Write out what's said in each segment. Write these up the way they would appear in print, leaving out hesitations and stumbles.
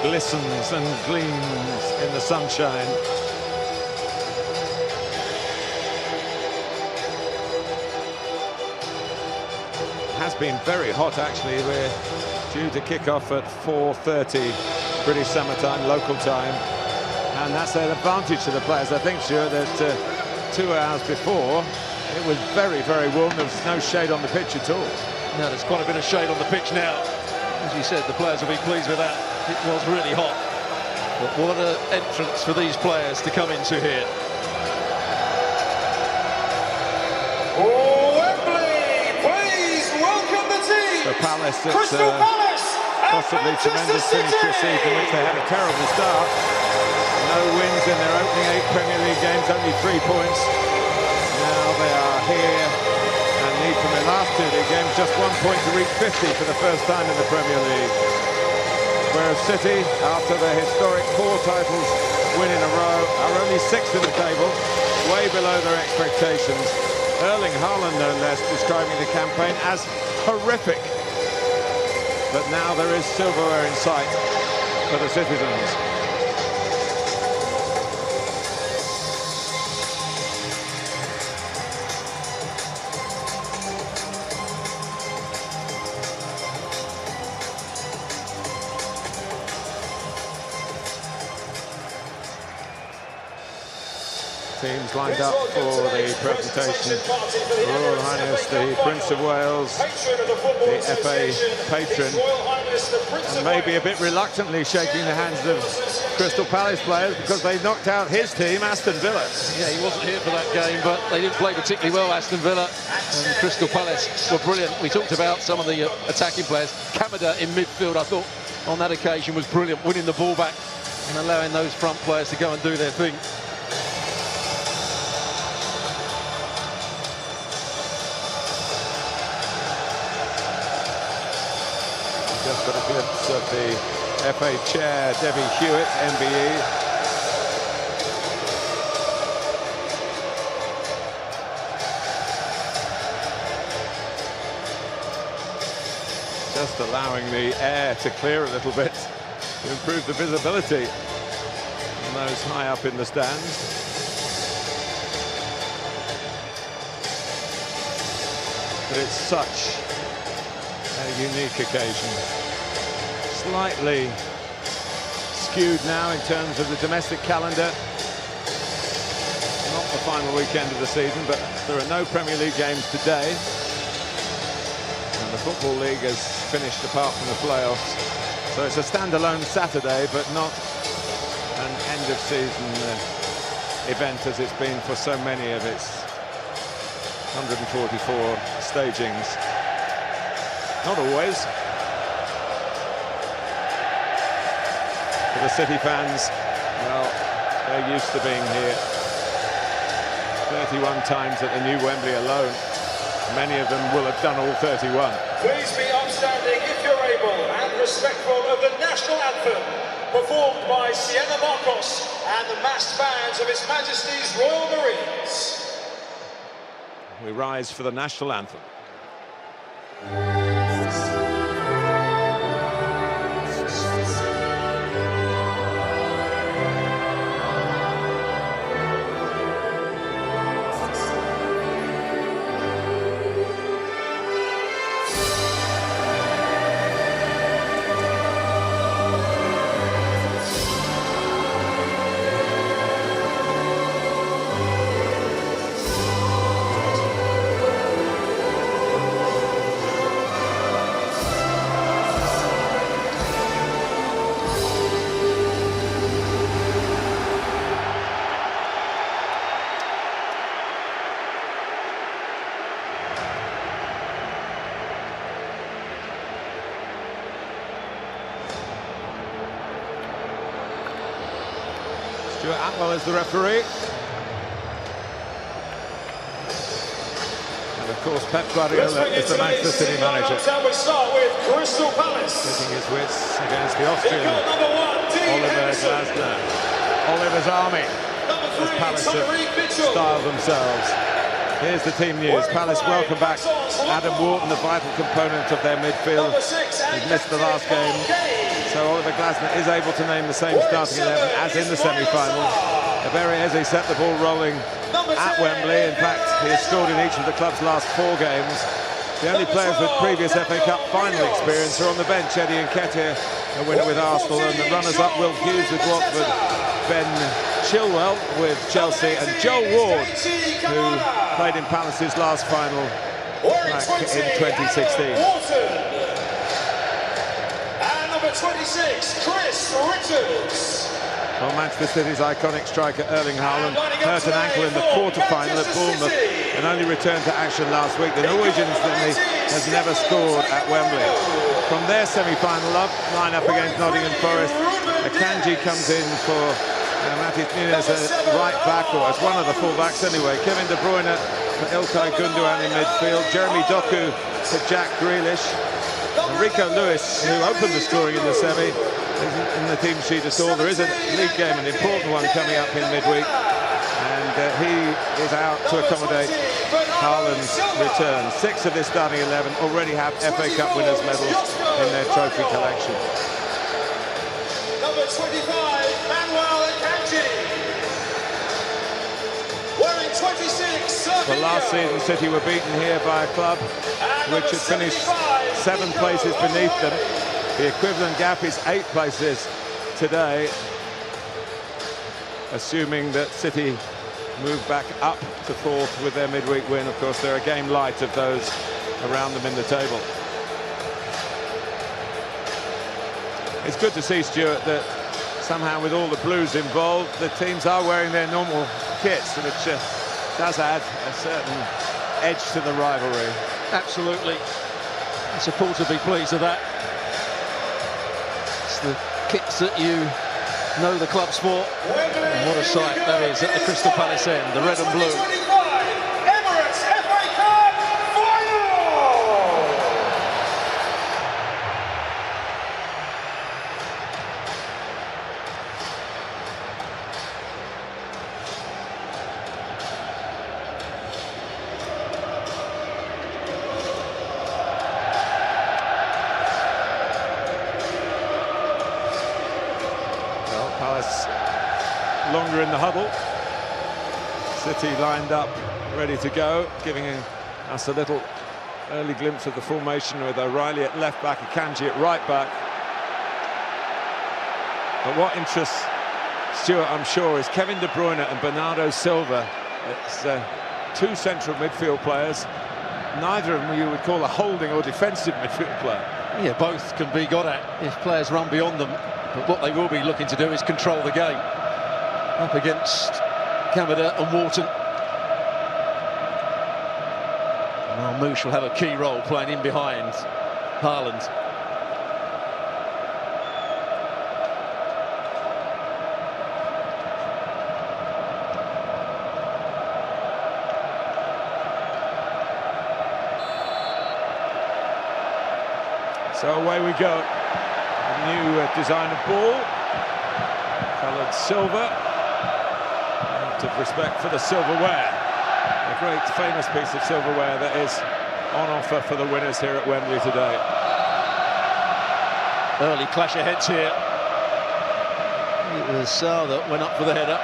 glistens and gleams in the sunshine. It has been very hot, actually. We're due to kick off at 4:30 British summer time, local time, and that's an advantage to the players. I think, sure, that 2 hours before it was very, very warm. There was no shade on the pitch at all. No, there's quite a bit of shade on the pitch now. As you said, the players will be pleased with that. It was really hot. But what an entrance for these players to come into here. Wembley, please welcome the team. For Palace, it's Crystal Palace, possibly tremendous finish to a season which they had a terrible start. No wins in their opening 8 Premier League games, only 3 points. Now they are here and need from their last 2 league games just 1 point to reach 50 for the first time in the Premier League. Whereas City, after their historic 4 titles win in a row, are only 6th in the table, way below their expectations. Erling Haaland, no less, describing the campaign as horrific. But now there is silverware in sight for the citizens. Teams lined up for the presentation. Royal Highness, the Prince of Wales, the FA patron, and maybe a bit reluctantly shaking the hands of Crystal Palace players because they knocked out his team, Aston Villa. Yeah, he wasn't here for that game, but they didn't play particularly well, Aston Villa. And Crystal Palace were brilliant. We talked about some of the attacking players. Kamada in midfield, I thought, on that occasion was brilliant, winning the ball back and allowing those front players to go and do their thing. Just got a glimpse of the FA chair, Debbie Hewitt, MBE. Just allowing the air to clear a little bit to improve the visibility on those high up in the stands. But it's such a unique occasion. Slightly skewed now in terms of the domestic calendar. Not the final weekend of the season, but there are no Premier League games today. And the Football League has finished apart from the playoffs. So it's a standalone Saturday, but not an end-of-season event as it's been for so many of its 144 stagings. Not always. For the City fans, well, they're used to being here. 31 times at the new Wembley alone. Many of them will have done all 31. Please be upstanding if you're able and respectful of the national anthem performed by Sienna Marcos and the massed bands of His Majesty's Royal Marines. We rise for the national anthem. Stuart Atwell is the referee. And of course Pep Guardiola is the Manchester City manager. We start with Crystal Palace. Getting his wits against the Austrian Oliver Glasner. Oliver's army, as Palace have styled themselves. Here's the team news. Palace welcome back Adam Wharton, the vital component of their midfield. He's missed the last game So Oliver Glasner is able to name the same starting 11 as in the semi-finals. Eberechi set the ball rolling at Wembley. In fact, he has scored in each of the club's last 4 games. The only players with previous FA Cup final experience are on the bench. Eddie Nketiah, a winner with Arsenal, and the runners-up Will Hughes with Watford, Ben Chilwell with Chelsea, and Joe Ward, who played in Palace's last final back in 2016. And number 26, Chris Richards. Well, Manchester City's iconic striker Erling Haaland hurt an ankle in the quarter-final at Bournemouth and only returned to action last week. The Norwegian incidentally has never scored at Wembley. From their semi-final line-up against Nottingham Forest, Akanji comes in for Matis Nunes as right back, or as one of the full-backs anyway. Kevin De Bruyne for Ilkay Gundogan in midfield. Jeremy Doku for Jack Grealish. Rico Lewis, who opened the scoring in the semi, isn't in the team sheet at all. There is a league game, an important one coming up in midweek, and he is out to accommodate Haaland's return. 6 of this starting 11 already have FA Cup winners' medals in their trophy collection. Number 25, Manuel Akanji. Wearing 26, Well, last season City were beaten here by a club which had finished 7 places beneath them. The equivalent gap is 8 places today, assuming that City move back up to 4th with their midweek win. Of course, they're a game light of those around them in the table. It's good to see, Stuart, that somehow with all the Blues involved, the teams are wearing their normal kits, which does add a certain edge to the rivalry. Absolutely. The supporter will be pleased with that. It's the kits that you know the club's for. And what a sight that is at the Crystal Palace end, the red and blue. Emirates FA Cup final. Well, Palace longer in the huddle. City lined up, ready to go, giving us a little early glimpse of the formation with O'Reilly at left back, Akanji at right back. But what interests Stuart, I'm sure, is Kevin De Bruyne and Bernardo Silva. It's 2 central midfield players. Neither of them you would call a holding or defensive midfield player. Yeah, both can be got at if players run beyond them. But what they will be looking to do is control the game. Up against Kamada and Wharton. Marmoush will have a key role playing in behind Haaland. So away we go. A new design of ball. Coloured silver. Out of respect for the silverware. A great famous piece of silverware that is on offer for the winners here at Wembley today. Early clash of heads here. It was Sarr that went up for the header.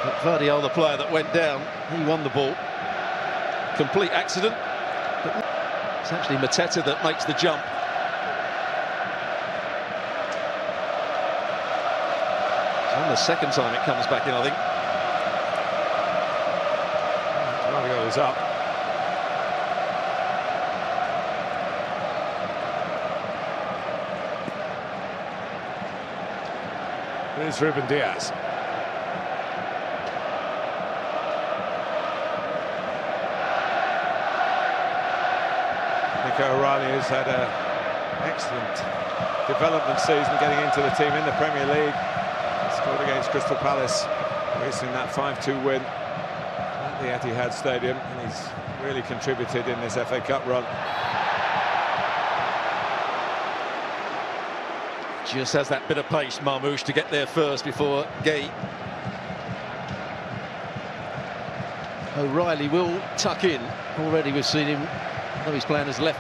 But Vardiol, the player that went down, he won the ball. Complete accident. But it's actually Mateta that makes the jump. It's on the second time it comes back in, I think. Vardiol is up. Here's Ruben Diaz. Nico O'Reilly has had an excellent development season getting into the team in the Premier League. He scored against Crystal Palace, racing that 5-2 win at the Etihad Stadium, and he's really contributed in this FA Cup run. Just has that bit of pace, Marmoush, to get there first before Gay. O'Reilly will tuck in. Already we've seen him, though he's playing as left.